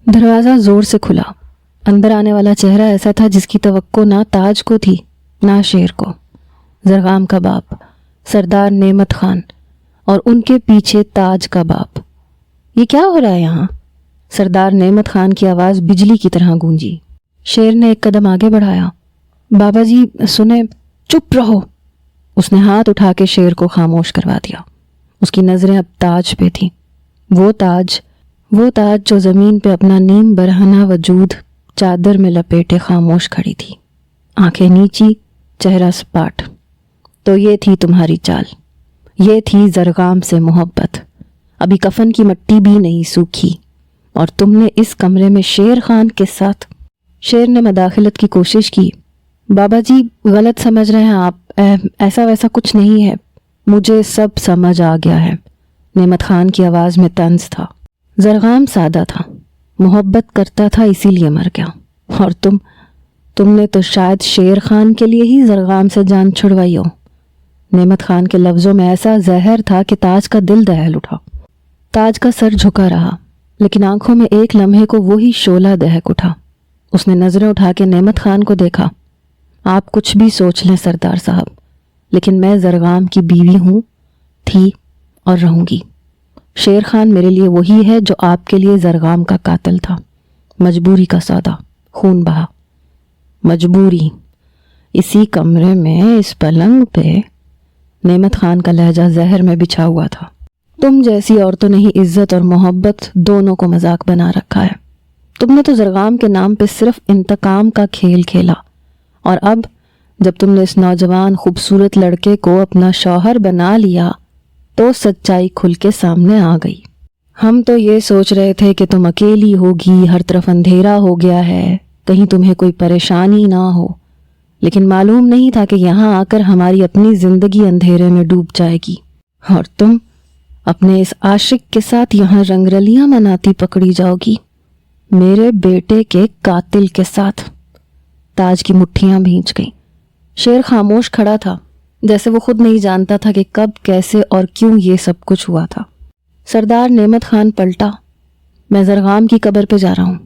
دروازہ زور سے کھلا۔ اندر آنے والا چہرہ ایسا تھا جس کی توقع نہ تاج کو تھی نہ شیر کو۔ زرغام کا باپ سردار نعمت خان اور ان کے پیچھے تاج کا باپ۔ یہ کیا ہو رہا ہے یہاں؟ سردار نعمت خان کی آواز بجلی کی طرح گونجی۔ شیر نے ایک قدم آگے بڑھایا۔ بابا جی سنیں، چپ رہو۔ اس نے ہاتھ اٹھا کے شیر کو خاموش کروا دیا۔ اس کی نظریں اب تاج پہ تھیں، وہ تاج جو زمین پہ اپنا نیم برہنہ وجود چادر میں لپیٹے خاموش کھڑی تھی، آنکھیں نیچی، چہرہ سپاٹ۔ تو یہ تھی تمہاری چال، یہ تھی زرغام سے محبت۔ ابھی کفن کی مٹی بھی نہیں سوکھی اور تم نے اس کمرے میں شیر خان کے ساتھ۔ شیر نے مداخلت کی کوشش کی۔ بابا جی غلط سمجھ رہے ہیں آپ، ایسا ویسا کچھ نہیں ہے، مجھے سب سمجھ آ گیا ہے۔ نعمت خان کی آواز میں طنز تھا۔ زرغام سادہ تھا، محبت کرتا تھا اسی لیے مر گیا، اور تم نے تو شاید شیر خان کے لیے ہی زرغام سے جان چھڑوائی ہو۔ نعمت خان کے لفظوں میں ایسا زہر تھا کہ تاج کا دل دہل اٹھا۔ تاج کا سر جھکا رہا، لیکن آنکھوں میں ایک لمحے کو وہی شعلہ دہک اٹھا۔ اس نے نظریں اٹھا کے نعمت خان کو دیکھا۔ آپ کچھ بھی سوچ لیں سردار صاحب، لیکن میں زرغام کی بیوی ہوں، تھی اور رہوں گی۔ شیر خان میرے لیے وہی ہے جو آپ کے لیے زرغام کا قاتل تھا۔ مجبوری کا سودا، خون بہا، مجبوری۔ اسی کمرے میں، اس پلنگ پہ۔ نعمت خان کا لہجہ زہر میں بچھا ہوا تھا۔ تم جیسی عورتوں نے ہی عزت اور محبت دونوں کو مذاق بنا رکھا ہے۔ تم نے تو زرغام کے نام پہ صرف انتقام کا کھیل کھیلا، اور اب جب تم نے اس نوجوان خوبصورت لڑکے کو اپنا شوہر بنا لیا تو سچائی کھل کے سامنے آ گئی۔ ہم تو یہ سوچ رہے تھے کہ تم اکیلی ہوگی، ہر طرف اندھیرا ہو گیا ہے، کہیں تمہیں کوئی پریشانی نہ ہو، لیکن معلوم نہیں تھا کہ یہاں آ کر ہماری اپنی زندگی اندھیرے میں ڈوب جائے گی، اور تم اپنے اس عاشق کے ساتھ یہاں رنگرلیاں مناتی پکڑی جاؤ گی، میرے بیٹے کے قاتل کے ساتھ۔ تاج کی مٹھیاں بھینچ گئیں۔ شیر خاموش کھڑا تھا، جیسے وہ خود نہیں جانتا تھا کہ کب، کیسے اور کیوں یہ سب کچھ ہوا تھا۔ سردار نعمت خان پلٹا۔ میں زرغام کی قبر پہ جا رہا ہوں،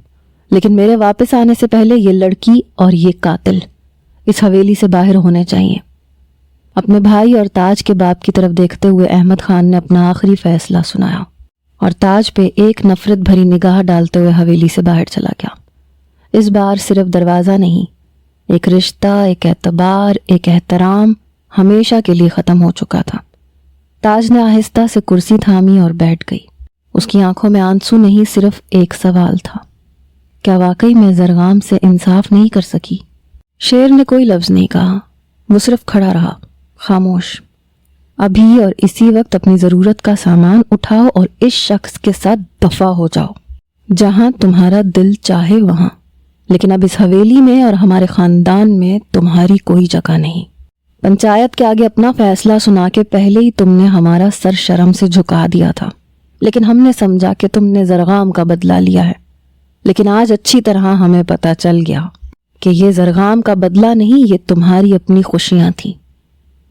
لیکن میرے واپس آنے سے پہلے یہ لڑکی اور یہ قاتل اس حویلی سے باہر ہونے چاہیے۔ اپنے بھائی اور تاج کے باپ کی طرف دیکھتے ہوئے احمد خان نے اپنا آخری فیصلہ سنایا، اور تاج پہ ایک نفرت بھری نگاہ ڈالتے ہوئے حویلی سے باہر چلا گیا۔ اس بار صرف دروازہ نہیں، ایک رشتہ، ایک اعتبار، ایک احترام ہمیشہ کے لیے ختم ہو چکا تھا۔ تاج نے آہستہ سے کرسی تھامی اور بیٹھ گئی۔ اس کی آنکھوں میں آنسو نہیں، صرف ایک سوال تھا، کیا واقعی میں زرغام سے انصاف نہیں کر سکی؟ شیر نے کوئی لفظ نہیں کہا، وہ صرف کھڑا رہا، خاموش۔ ابھی اور اسی وقت اپنی ضرورت کا سامان اٹھاؤ اور اس شخص کے ساتھ دفع ہو جاؤ، جہاں تمہارا دل چاہے وہاں، لیکن اب اس حویلی میں اور ہمارے خاندان میں تمہاری کوئی جگہ نہیں۔ پنچایت کے آگے اپنا فیصلہ سنا کے پہلے ہی تم نے ہمارا سر شرم سے جھکا دیا تھا، لیکن ہم نے سمجھا کہ تم نے زرغام کا بدلہ لیا ہے، لیکن آج اچھی طرح ہمیں پتہ چل گیا کہ یہ زرغام کا بدلہ نہیں، یہ تمہاری اپنی خوشیاں تھیں۔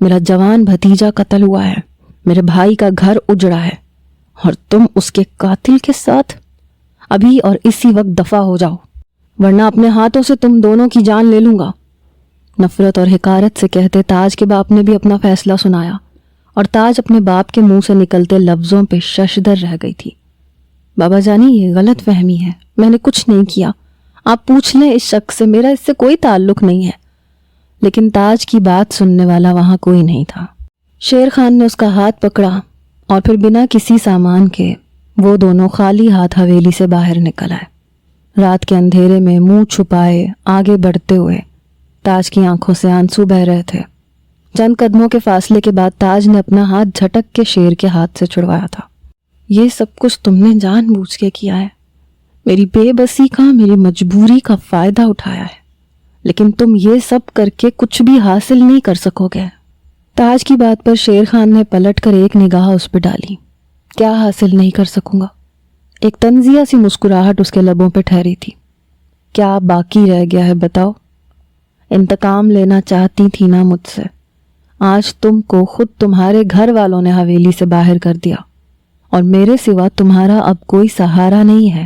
میرا جوان بھتیجا قتل ہوا ہے، میرے بھائی کا گھر اجڑا ہے، اور تم اس کے قاتل کے ساتھ۔ ابھی اور اسی وقت دفع ہو جاؤ، ورنہ اپنے ہاتھوں سے تم دونوں کی جان لے لوں گا۔ نفرت اور حقارت سے کہتے تاج کے باپ نے بھی اپنا فیصلہ سنایا، اور تاج اپنے باپ کے منہ سے نکلتے لفظوں پہ ششدر رہ گئی تھی۔ بابا جانی یہ غلط فہمی ہے، میں نے کچھ نہیں کیا، آپ پوچھ لیں اس شخص سے، میرا اس سے کوئی تعلق نہیں ہے۔ لیکن تاج کی بات سننے والا وہاں کوئی نہیں تھا۔ شیر خان نے اس کا ہاتھ پکڑا، اور پھر بنا کسی سامان کے وہ دونوں خالی ہاتھ حویلی سے باہر نکل آئے۔ رات کے اندھیرے میں منہ چھپائے آگے بڑھتے ہوئے تاج کی آنکھوں سے آنسو بہہ رہے تھے۔ چند قدموں کے فاصلے کے بعد تاج نے اپنا ہاتھ جھٹک کے شیر کے ہاتھ سے چھڑوایا تھا۔ یہ سب کچھ تم نے جان بوجھ کے کیا ہے، میری بے بسی کا، میری مجبوری کا فائدہ اٹھایا ہے، لیکن تم یہ سب کر کے کچھ بھی حاصل نہیں کر سکو گے۔ تاج کی بات پر شیر خان نے پلٹ کر ایک نگاہ اس پہ ڈالی۔ کیا حاصل نہیں کر سکوں گا؟ ایک طنزیہ سی مسکراہٹ اس کے لبوں پہ ٹھہری تھی۔ کیا باقی رہ گیا ہے بتاؤ؟ انتقام لینا چاہتی تھی نا مجھ سے، آج تم کو خود تمہارے گھر والوں نے حویلی سے باہر کر دیا، اور میرے سوا تمہارا اب کوئی سہارا نہیں ہے۔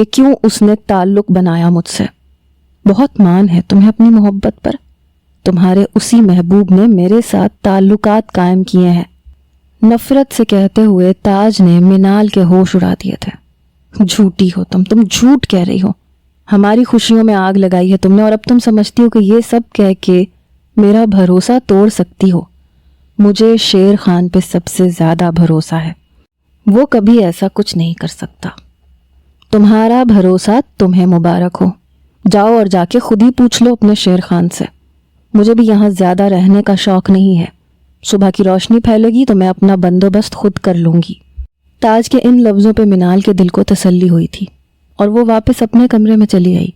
کہ کیوں اس نے تعلق بنایا مجھ سے۔ بہت مان ہے تمہیں اپنی محبت پر، تمہارے اسی محبوب نے میرے ساتھ تعلقات قائم کیے ہیں۔ نفرت سے کہتے ہوئے تاج نے منال کے ہوش اڑا دیے تھے۔ جھوٹی ہو تم جھوٹ کہہ رہی ہو، ہماری خوشیوں میں آگ لگائی ہے تم نے، اور اب تم سمجھتی ہو کہ یہ سب کہہ کے میرا بھروسہ توڑ سکتی ہو۔ مجھے شیر خان پہ سب سے زیادہ بھروسہ ہے، وہ کبھی ایسا کچھ نہیں کر سکتا۔ تمہارا بھروسہ تمہیں مبارک ہو، جاؤ اور جا کے خود ہی پوچھ لو اپنے شیر خان سے۔ مجھے بھی یہاں زیادہ رہنے کا شوق نہیں ہے، صبح کی روشنی پھیلے گی تو میں اپنا بندوبست خود کر لوں گی۔ تاج کے ان لفظوں پہ منال کے دل کو تسلی ہوئی تھی اور وہ واپس اپنے کمرے میں چلی آئی۔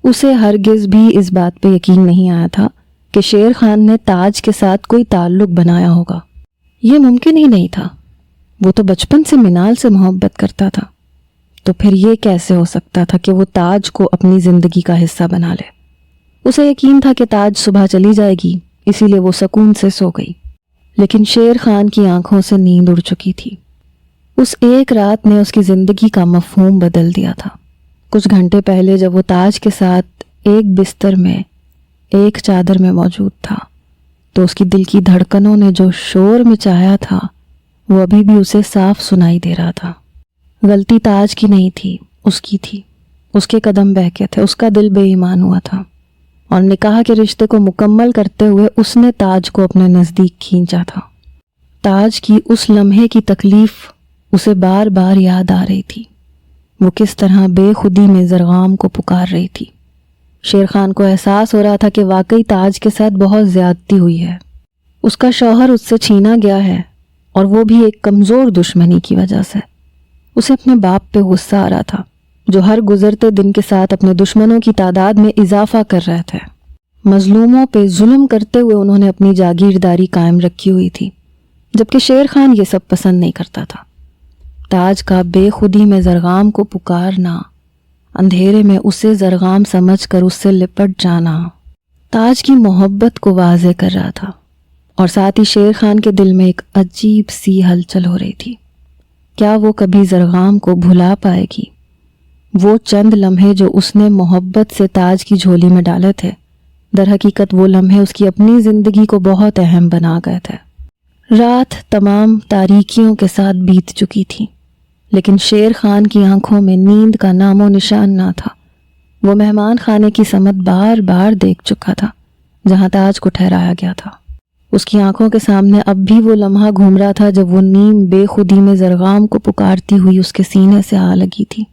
اسے ہرگز بھی اس بات پہ یقین نہیں آیا تھا کہ شیر خان نے تاج کے ساتھ کوئی تعلق بنایا ہوگا۔ یہ ممکن ہی نہیں تھا، وہ تو بچپن سے منال سے محبت کرتا تھا، تو پھر یہ کیسے ہو سکتا تھا کہ وہ تاج کو اپنی زندگی کا حصہ بنا لے؟ اسے یقین تھا کہ تاج صبح چلی جائے گی، اسی لیے وہ سکون سے سو گئی، لیکن شیر خان کی آنکھوں سے نیند اڑ چکی تھی۔ اس ایک رات نے اس کی زندگی کا مفہوم بدل دیا تھا۔ کچھ گھنٹے پہلے جب وہ تاج کے ساتھ ایک بستر میں ایک چادر میں موجود تھا تو اس کی دل کی دھڑکنوں نے جو شور مچایا تھا وہ ابھی بھی اسے صاف سنائی دے رہا تھا۔ غلطی تاج کی نہیں تھی، اس کی تھی۔ اس کے قدم بہکے تھے، اس کا دل بے ایمان ہوا تھا، اور نکاح کے رشتے کو مکمل کرتے ہوئے اس نے تاج کو اپنے نزدیک کھینچا تھا۔ تاج کی اس لمحے کی تکلیف اسے بار بار یاد آ رہی تھی، وہ کس طرح بے خودی میں زرغام کو پکار رہی تھی۔ شیر خان کو احساس ہو رہا تھا کہ واقعی تاج کے ساتھ بہت زیادتی ہوئی ہے، اس کا شوہر اس سے چھینا گیا ہے، اور وہ بھی ایک کمزور دشمنی کی وجہ سے۔ اسے اپنے باپ پہ غصہ آ رہا تھا جو ہر گزرتے دن کے ساتھ اپنے دشمنوں کی تعداد میں اضافہ کر رہے تھے۔ مظلوموں پہ ظلم کرتے ہوئے انہوں نے اپنی جاگیرداری قائم رکھی ہوئی تھی، جبکہ شیر خان یہ سب پسند نہیں کرتا تھا۔ تاج کا بے خودی میں زرغام کو پکارنا، اندھیرے میں اسے زرغام سمجھ کر اس سے لپٹ جانا، تاج کی محبت کو واضح کر رہا تھا، اور ساتھ ہی شیر خان کے دل میں ایک عجیب سی ہلچل ہو رہی تھی۔ کیا وہ کبھی زرغام کو بھلا پائے گی؟ وہ چند لمحے جو اس نے محبت سے تاج کی جھولی میں ڈالے تھے، در حقیقت وہ لمحے اس کی اپنی زندگی کو بہت اہم بنا گئے تھے۔ رات تمام تاریکیوں کے ساتھ بیت چکی تھی، لیکن شیر خان کی آنکھوں میں نیند کا نام و نشان نہ تھا۔ وہ مہمان خانے کی سمت بار بار دیکھ چکا تھا جہاں تاج کو ٹھہرایا گیا تھا۔ اس کی آنکھوں کے سامنے اب بھی وہ لمحہ گھوم رہا تھا جب وہ نیم بے خودی میں زرغام کو پکارتی ہوئی اس کے سینے سے آ لگی تھی۔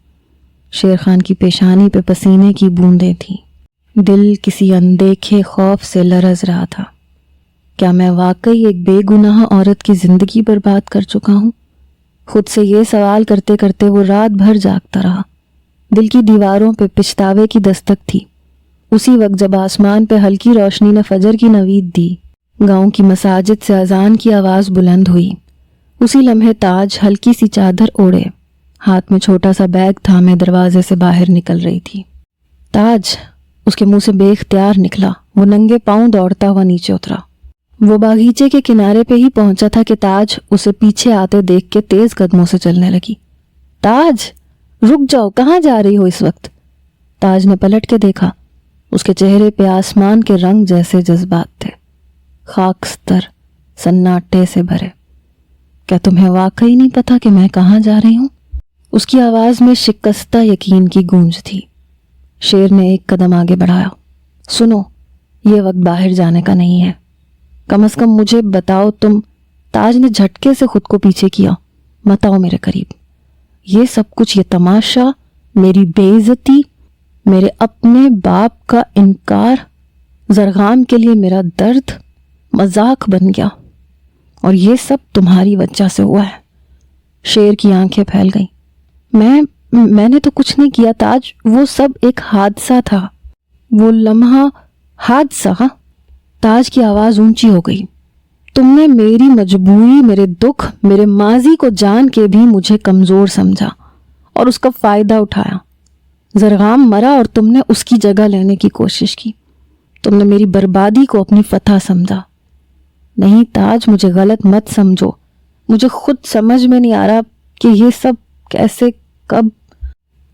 شیر خان کی پیشانی پہ پسینے کی بوندیں تھیں، دل کسی اندیکھے خوف سے لرز رہا تھا۔ کیا میں واقعی ایک بے گناہ عورت کی زندگی برباد کر چکا ہوں؟ خود سے یہ سوال کرتے کرتے وہ رات بھر جاگتا رہا۔ دل کی دیواروں پہ پچھتاوے کی دستک تھی۔ اسی وقت جب آسمان پہ ہلکی روشنی نے فجر کی نوید دی، گاؤں کی مساجد سے اذان کی آواز بلند ہوئی، اسی لمحے تاج ہلکی سی چادر اوڑے، ہاتھ میں چھوٹا سا بیگ تھامے دروازے سے باہر نکل رہی تھی۔ تاج، اس کے منہ سے بے اختیار نکلا۔ وہ ننگے پاؤں دوڑتا ہوا نیچے اترا۔ وہ باغیچے کے کنارے پہ ہی پہنچا تھا کہ تاج اسے پیچھے آتے دیکھ کے تیز قدموں سے چلنے لگی۔ تاج، رک جاؤ، کہاں جا رہی ہو اس وقت؟ تاج نے پلٹ کے دیکھا، اس کے چہرے پہ آسمان کے رنگ جیسے جذبات تھے، خاکستر، سناٹے سے بھرے۔ کیا تمہیں واقعی نہیں پتا کہ میں کہاں جا رہی ہوں؟ اس کی آواز میں شکستہ یقین کی گونج تھی۔ شیر نے ایک قدم آگے بڑھایا۔ سنو، یہ وقت باہر جانے کا نہیں ہے، کم از کم مجھے بتاؤ تم۔ تاج نے جھٹکے سے خود کو پیچھے کیا۔ مت آؤ میرے قریب۔ یہ سب کچھ، یہ تماشا، میری بے عزتی، میرے اپنے باپ کا انکار، زرغام کے لیے میرا درد مذاق بن گیا، اور یہ سب تمہاری وجہ سے ہوا ہے۔ شیر کی آنکھیں پھیل گئیں۔ میں نے تو کچھ نہیں کیا تاج، وہ سب ایک حادثہ تھا، وہ لمحہ حادثہ۔ تاج کی آواز اونچی ہو گئی۔ تم نے میری مجبوری، میرے دکھ، میرے ماضی کو جان کے بھی مجھے کمزور سمجھا اور اس کا فائدہ اٹھایا۔ زرغام مرا اور تم نے اس کی جگہ لینے کی کوشش کی۔ تم نے میری بربادی کو اپنی فتح سمجھا۔ نہیں تاج، مجھے غلط مت سمجھو، مجھے خود سمجھ میں نہیں آ رہا کہ یہ سب کیسے، کب۔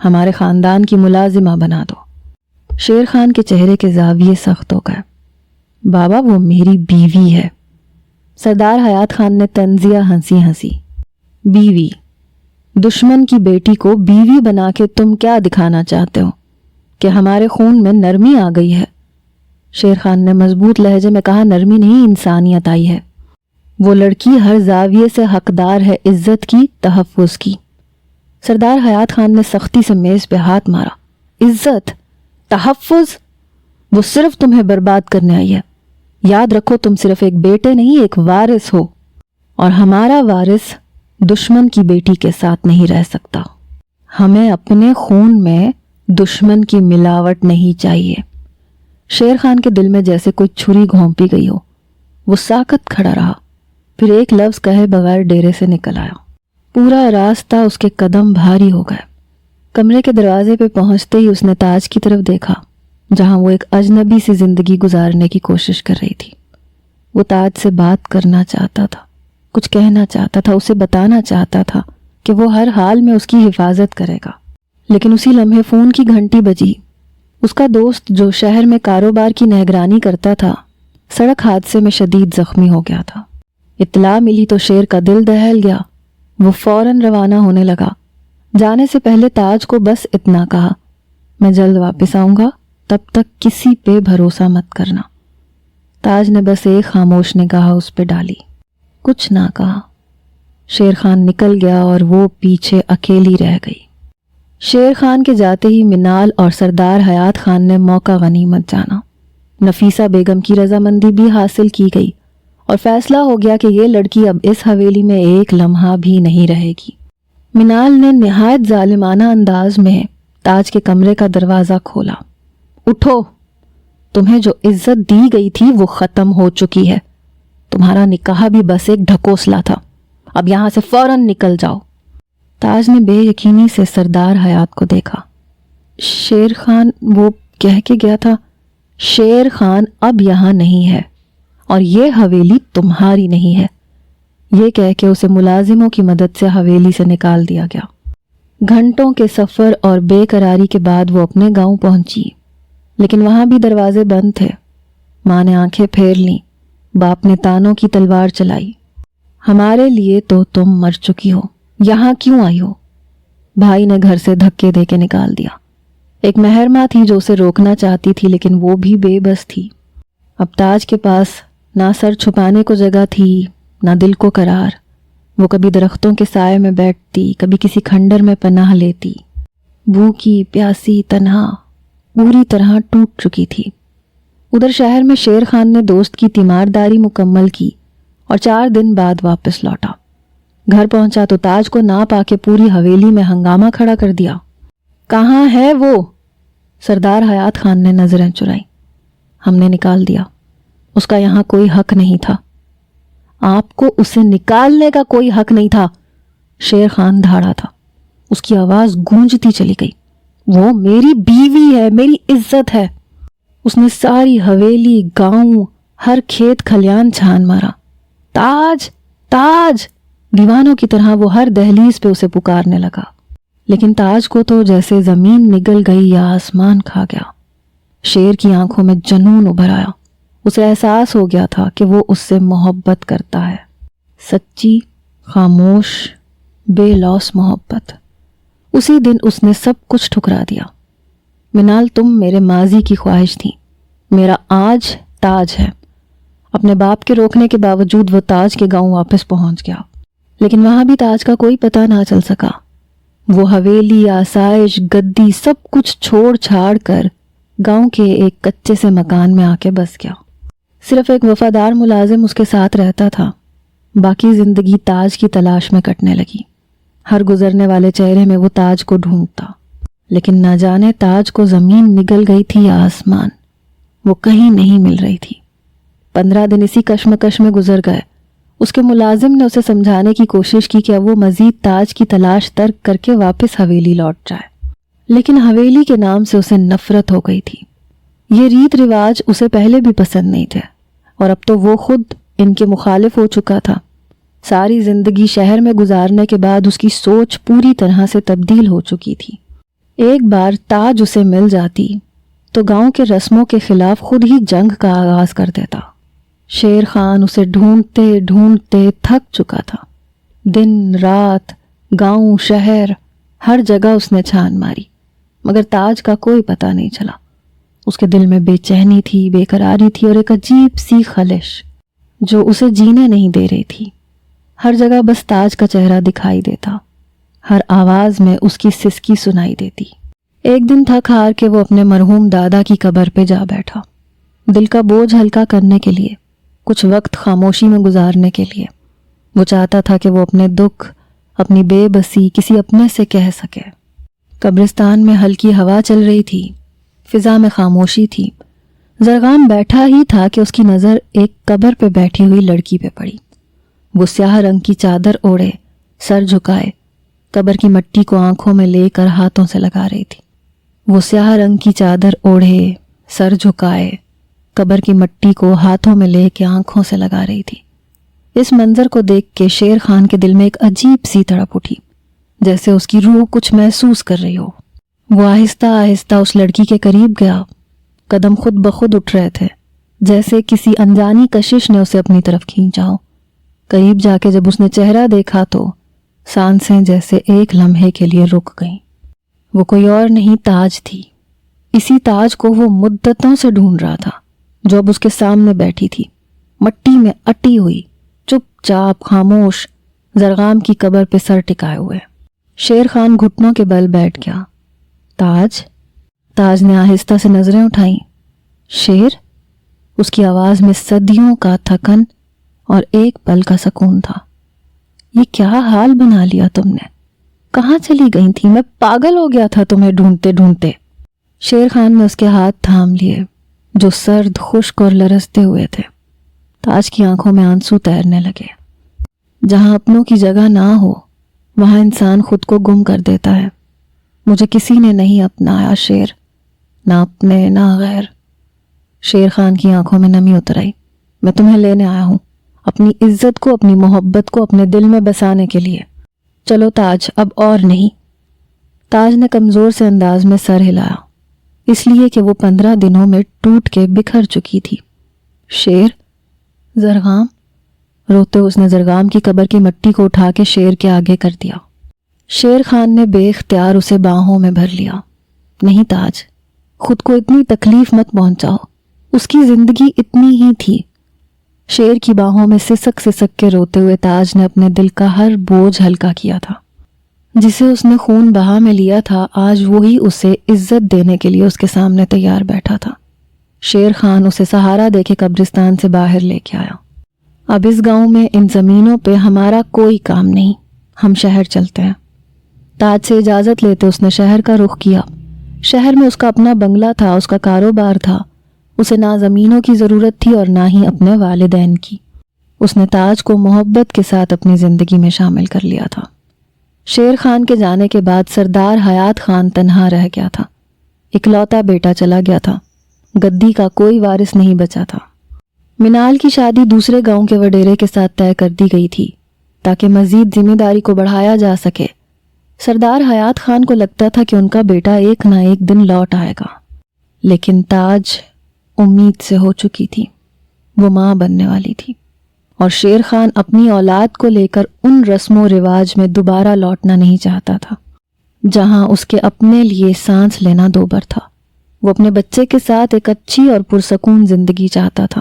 ہمارے خاندان کی ملازمہ بنا دو۔ شیر خان کے چہرے کے زاویے سخت ہو گئے۔ بابا وہ میری بیوی ہے۔ سردار حیات خان نے طنزیہ ہنسی۔ بیوی؟ دشمن کی بیٹی کو بیوی بنا کے تم کیا دکھانا چاہتے ہو کہ ہمارے خون میں نرمی آ گئی ہے؟ شیر خان نے مضبوط لہجے میں کہا، نرمی نہیں، انسانیت آئی ہے۔ وہ لڑکی ہر زاویے سے حقدار ہے عزت کی، تحفظ کی۔ سردار حیات خان نے سختی سے میز پہ ہاتھ مارا۔ عزت، تحفظ؟ وہ صرف تمہیں برباد کرنے آئی ہے۔ یاد رکھو تم صرف ایک بیٹے نہیں، ایک وارث ہو، اور ہمارا وارث دشمن کی بیٹی کے ساتھ نہیں رہ سکتا۔ ہمیں اپنے خون میں دشمن کی ملاوٹ نہیں چاہیے۔ شیر خان کے دل میں جیسے کوئی چھری گھونپی گئی ہو۔ وہ ساکت کھڑا رہا، پھر ایک لفظ کہے بغیر ڈیرے سے نکل آیا۔ پورا راستہ اس کے قدم بھاری ہو گئے۔ کمرے کے دروازے پہ پہنچتے ہی اس نے تاج کی طرف دیکھا، جہاں وہ ایک اجنبی سی زندگی گزارنے کی کوشش کر رہی تھی۔ وہ تاج سے بات کرنا چاہتا تھا، کچھ کہنا چاہتا تھا، اسے بتانا چاہتا تھا کہ وہ ہر حال میں اس کی حفاظت کرے گا۔ لیکن اسی لمحے فون کی گھنٹی بجی۔ اس کا دوست جو شہر میں کاروبار کی نگرانی کرتا تھا، سڑک حادثے میں شدید زخمی ہو گیا تھا۔ اطلاع ملی تو شیر کا دل دہل گیا۔ وہ فوراً روانہ ہونے لگا۔ جانے سے پہلے تاج کو بس اتنا کہا، میں جلد واپس آؤں گا، تب تک کسی پہ بھروسہ مت کرنا۔ تاج نے بس ایک خاموش نگاہ اس پہ ڈالی، کچھ نہ کہا۔ شیر خان نکل گیا اور وہ پیچھے اکیلی رہ گئی۔ شیر خان کے جاتے ہی منال اور سردار حیات خان نے موقع غنیمت جانا۔ نفیسہ بیگم کی رضامندی بھی حاصل کی گئی اور فیصلہ ہو گیا کہ یہ لڑکی اب اس حویلی میں ایک لمحہ بھی نہیں رہے گی۔ منال نے نہایت ظالمانہ انداز میں تاج کے کمرے کا دروازہ کھولا۔ اٹھو، تمہیں جو عزت دی گئی تھی وہ ختم ہو چکی ہے۔ تمہارا نکاح بھی بس ایک ڈھکوسلا تھا، اب یہاں سے فوراً نکل جاؤ۔ تاج نے بے یقینی سے سردار حیات کو دیکھا۔ شیر خان، وہ کہہ کے گیا تھا، شیر خان اب یہاں نہیں ہے اور یہ حویلی تمہاری نہیں ہے، یہ کہہ کے اسے ملازموں کی مدد سے حویلی سے نکال دیا گیا۔ گھنٹوں کے سفر اور بے قراری کے بعد وہ اپنے گاؤں پہنچی، لیکن وہاں بھی دروازے بند تھے۔ ماں نے آنکھیں پھیر لیں، باپ نے تانوں کی تلوار چلائی۔ ہمارے لیے تو تم مر چکی ہو، یہاں کیوں آئی ہو؟ بھائی نے گھر سے دھکے دے کے نکال دیا۔ ایک مہرماں تھی جو اسے روکنا چاہتی تھی، لیکن وہ بھی بے بس تھی۔ اب تاج کے پاس نہ سر چھپانے کو جگہ تھی، نہ دل کو قرار۔ وہ کبھی درختوں کے سائے میں بیٹھتی، کبھی کسی کھنڈر میں پناہ لیتی۔ بھوکی، پیاسی، تنہا، پوری طرح ٹوٹ چکی تھی۔ ادھر شہر میں شیر خان نے دوست کی تیمارداری مکمل کی اور 4 دن بعد واپس لوٹا۔ گھر پہنچا تو تاج کو نہ پا کے پوری حویلی میں ہنگامہ کھڑا کر دیا۔ کہاں ہے وہ؟ سردار حیات خان نے نظریں چرائی۔ ہم نے نکال دیا، اس کا یہاں کوئی حق نہیں تھا۔ آپ کو اسے نکالنے کا کوئی حق نہیں تھا، شیر خان دھاڑا تھا۔ اس کی آواز گونجتی چلی گئی۔ وہ میری بیوی ہے، میری عزت ہے۔ اس نے ساری حویلی، گاؤں، ہر کھیت کھلیان چھان مارا۔ تاج، تاج! دیوانوں کی طرح وہ ہر دہلیز پہ اسے پکارنے لگا، لیکن تاج کو تو جیسے زمین نگل گئی یا آسمان کھا گیا۔ شیر کی آنکھوں میں جنون ابھر آیا۔ اسے احساس ہو گیا تھا کہ وہ اس سے محبت کرتا ہے، سچی، خاموش، بے لوث محبت۔ اسی دن اس نے سب کچھ ٹھکرا دیا۔ منال، تم میرے ماضی کی خواہش تھی، میرا آج تاج ہے۔ اپنے باپ کے روکنے کے باوجود وہ تاج کے گاؤں واپس پہنچ گیا، لیکن وہاں بھی تاج کا کوئی پتہ نہ چل سکا۔ وہ حویلی، آسائش، گدی، سب کچھ چھوڑ چھاڑ کر گاؤں کے ایک کچے سے مکان میں آ کے بس گیا۔ صرف ایک وفادار ملازم اس کے ساتھ رہتا تھا۔ باقی زندگی تاج کی تلاش میں کٹنے لگی۔ ہر گزرنے والے چہرے میں وہ تاج کو ڈھونڈتا، لیکن نہ جانے تاج کو زمین نگل گئی تھی یا آسمان، وہ کہیں نہیں مل رہی تھی۔ 15 دن اسی کشمکش میں گزر گئے۔ اس کے ملازم نے اسے سمجھانے کی کوشش کی کہ اب وہ مزید تاج کی تلاش ترک کر کے واپس حویلی لوٹ جائے، لیکن حویلی کے نام سے اسے نفرت ہو گئی تھی۔ یہ ریت رواج اسے پہلے بھی پسند نہیں تھے، اور اب تو وہ خود ان کے مخالف ہو چکا تھا۔ ساری زندگی شہر میں گزارنے کے بعد اس کی سوچ پوری طرح سے تبدیل ہو چکی تھی۔ ایک بار تاج اسے مل جاتی تو گاؤں کے رسموں کے خلاف خود ہی جنگ کا آغاز کر دیتا۔ شیر خان اسے ڈھونڈتے ڈھونڈتے تھک چکا تھا۔ دن رات، گاؤں شہر، ہر جگہ اس نے چھان ماری، مگر تاج کا کوئی پتہ نہیں چلا۔ اس کے دل میں بے چینی تھی، بے قراری تھی اور ایک عجیب سی خلش جو اسے جینے نہیں دے رہی تھی۔ ہر جگہ بس تاج کا چہرہ دکھائی دیتا، ہر آواز میں اس کی سسکی سنائی دیتی۔ ایک دن تھک ہار کے وہ اپنے مرحوم دادا کی قبر پہ جا بیٹھا، دل کا بوجھ ہلکا کرنے کے لیے، کچھ وقت خاموشی میں گزارنے کے لیے۔ وہ چاہتا تھا کہ وہ اپنے دکھ، اپنی بے بسی کسی اپنے سے کہہ سکے۔ قبرستان میں ہلکی ہوا چل رہی تھی، فضا میں خاموشی تھی۔ زرغام بیٹھا ہی تھا کہ اس کی نظر ایک قبر پہ بیٹھی ہوئی لڑکی پہ پڑی۔ وہ سیاہ رنگ کی چادر اوڑھے، سر جھکائے، قبر کی مٹی کو آنکھوں میں لے کر ہاتھوں سے لگا رہی تھی۔ وہ سیاہ رنگ کی چادر اوڑھے، سر جھکائے، قبر کی مٹی کو ہاتھوں میں لے کے آنکھوں سے لگا رہی تھی۔ اس منظر کو دیکھ کے شیر خان کے دل میں ایک عجیب سی تڑپ اٹھی، جیسے اس کی روح کچھ محسوس کر رہی ہو۔ وہ آہستہ آہستہ اس لڑکی کے قریب گیا، قدم خود بخود اٹھ رہے تھے، جیسے کسی انجانی کشش نے اسے اپنی طرف کھینچا ہو۔ قریب جا کے جب اس نے چہرہ دیکھا تو سانسیں جیسے ایک لمحے کے لیے رک گئیں۔ وہ کوئی اور نہیں، تاج تھی۔ اسی تاج کو وہ مدتوں سے ڈھونڈ رہا تھا، جو اب اس کے سامنے بیٹھی تھی، مٹی میں اٹی ہوئی، چپ چاپ، خاموش، زرغام کی قبر پہ سر ٹکائے ہوئے۔ شیر خان گھٹنوں کے بل بیٹھ گیا۔ تاج؟ تاج نے آہستہ سے نظریں اٹھائیں۔ شیر؟ اس کی آواز میں صدیوں کا تھکن اور ایک پل کا سکون تھا۔ یہ کیا حال بنا لیا تم نے؟ کہاں چلی گئی تھی؟ میں پاگل ہو گیا تھا تمہیں ڈھونڈتے ڈھونڈتے۔ شیر خان نے اس کے ہاتھ تھام لیے جو سرد، خشک اور لرزتے ہوئے تھے۔ تاج کی آنکھوں میں آنسو تیرنے لگے۔ جہاں اپنوں کی جگہ نہ ہو وہاں انسان خود کو گم کر دیتا ہے۔ مجھے کسی نے نہیں اپنایا شیر، نہ اپنے نہ غیر۔ شیر خان کی آنکھوں میں نمی اتر آئی۔ میں تمہیں لینے آیا ہوں، اپنی عزت کو، اپنی محبت کو اپنے دل میں بسانے کے لیے۔ چلو تاج، اب اور نہیں۔ تاج نے کمزور سے انداز میں سر ہلایا، اس لیے کہ وہ 15 دنوں میں ٹوٹ کے بکھر چکی تھی۔ شیر؟ زرغام؟ روتے اس نے زرغام کی قبر کی مٹی کو اٹھا کے شیر کے آگے کر دیا۔ شیر خان نے بے اختیار اسے باہوں میں بھر لیا۔ نہیں تاج، خود کو اتنی تکلیف مت پہنچاؤ، اس کی زندگی اتنی ہی تھی۔ شیر کی باہوں میں سسک سسک کے روتے ہوئے تاج نے اپنے دل کا ہر بوجھ ہلکا کیا تھا۔ جسے اس نے خون بہا میں لیا تھا، آج وہی اسے عزت دینے کے لیے اس کے سامنے تیار بیٹھا تھا۔ شیر خان اسے سہارا دے کے قبرستان سے باہر لے کے آیا۔ اب اس گاؤں میں، ان زمینوں پہ ہمارا کوئی کام نہیں، ہم شہر چلتے ہیں۔ تاج سے اجازت لیتے اس نے شہر کا رخ کیا۔ شہر میں اس کا اپنا بنگلہ تھا، اس کا کاروبار تھا۔ اسے نہ زمینوں کی ضرورت تھی اور نہ ہی اپنے والدین کی۔ اس نے تاج کو محبت کے ساتھ اپنی زندگی میں شامل کر لیا تھا۔ شیر خان کے جانے کے بعد سردار حیات خان تنہا رہ گیا تھا۔ اکلوتا بیٹا چلا گیا تھا، گدی کا کوئی وارث نہیں بچا تھا۔ منال کی شادی دوسرے گاؤں کے وڈیرے کے ساتھ طے کر دی گئی تھی تاکہ مزید ذمہ داری کو بڑھایا جا سکے۔ سردار حیات خان کو لگتا تھا کہ ان کا بیٹا ایک نہ ایک دن لوٹ آئے گا، لیکن تاج امید سے ہو چکی تھی، وہ ماں بننے والی تھی، اور شیر خان اپنی اولاد کو لے کر ان رسم و رواج میں دوبارہ لوٹنا نہیں چاہتا تھا جہاں اس کے اپنے لیے سانس لینا دوبر تھا۔ وہ اپنے بچے کے ساتھ ایک اچھی اور پرسکون زندگی چاہتا تھا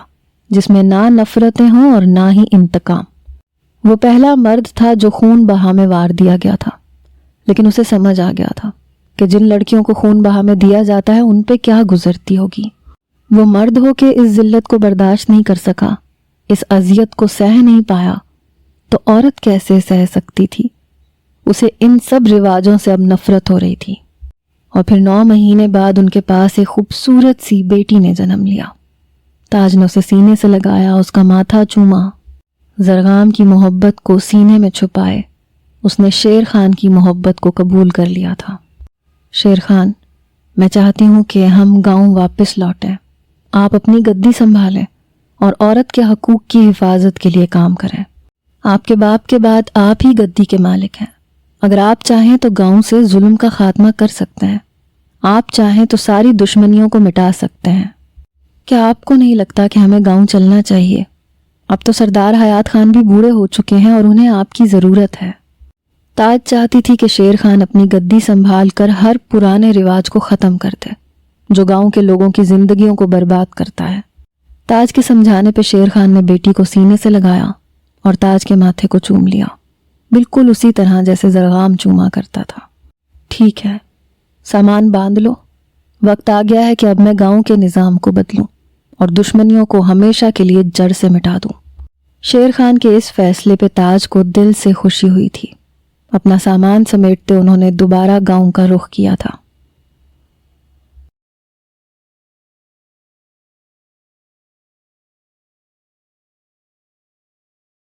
جس میں نہ نفرتیں ہوں اور نہ ہی انتقام۔ وہ پہلا مرد تھا جو خون بہا میں وار دیا گیا تھا، لیکن اسے سمجھ آ گیا تھا کہ جن لڑکیوں کو خون بہا میں دیا جاتا ہے ان پہ کیا گزرتی ہوگی۔ وہ مرد ہو کے اس ذلت کو برداشت نہیں کر سکا، اس اذیت کو سہ نہیں پایا، تو عورت کیسے سہ سکتی تھی؟ اسے ان سب رواجوں سے اب نفرت ہو رہی تھی۔ اور پھر 9 مہینے بعد ان کے پاس ایک خوبصورت سی بیٹی نے جنم لیا۔ تاج نے اسے سینے سے لگایا، اس کا ماتھا چوما، زرغام کی محبت کو سینے میں چھپائے اس نے شیر خان کی محبت کو قبول کر لیا تھا۔ شیر خان، میں چاہتی ہوں کہ ہم گاؤں واپس لوٹیں، آپ اپنی گدی سنبھالیں اور عورت کے حقوق کی حفاظت کے لیے کام کریں۔ آپ کے باپ کے بعد آپ ہی گدی کے مالک ہیں، اگر آپ چاہیں تو گاؤں سے ظلم کا خاتمہ کر سکتے ہیں۔ آپ چاہیں تو ساری دشمنیوں کو مٹا سکتے ہیں۔ کیا آپ کو نہیں لگتا کہ ہمیں گاؤں چلنا چاہیے؟ اب تو سردار حیات خان بھی بوڑھے ہو چکے ہیں اور انہیں آپ کی ضرورت ہے۔ تاج چاہتی تھی کہ شیر خان اپنی گدی سنبھال کر ہر پرانے رواج کو ختم کر دے جو گاؤں کے لوگوں کی زندگیوں کو برباد کرتا ہے۔ تاج کے سمجھانے پہ شیر خان نے بیٹی کو سینے سے لگایا اور تاج کے ماتھے کو چوم لیا، بالکل اسی طرح جیسے زرغام چوما کرتا تھا۔ ٹھیک ہے، سامان باندھ لو، وقت آ گیا ہے کہ اب میں گاؤں کے نظام کو بدلوں اور دشمنیوں کو ہمیشہ کے لیے جڑ سے مٹا دوں۔ شیر خان کے اس فیصلے پہ تاج کو دل سے خوشی ہوئی تھی۔ اپنا سامان سمیٹتے انہوں نے دوبارہ گاؤں کا رخ کیا تھا۔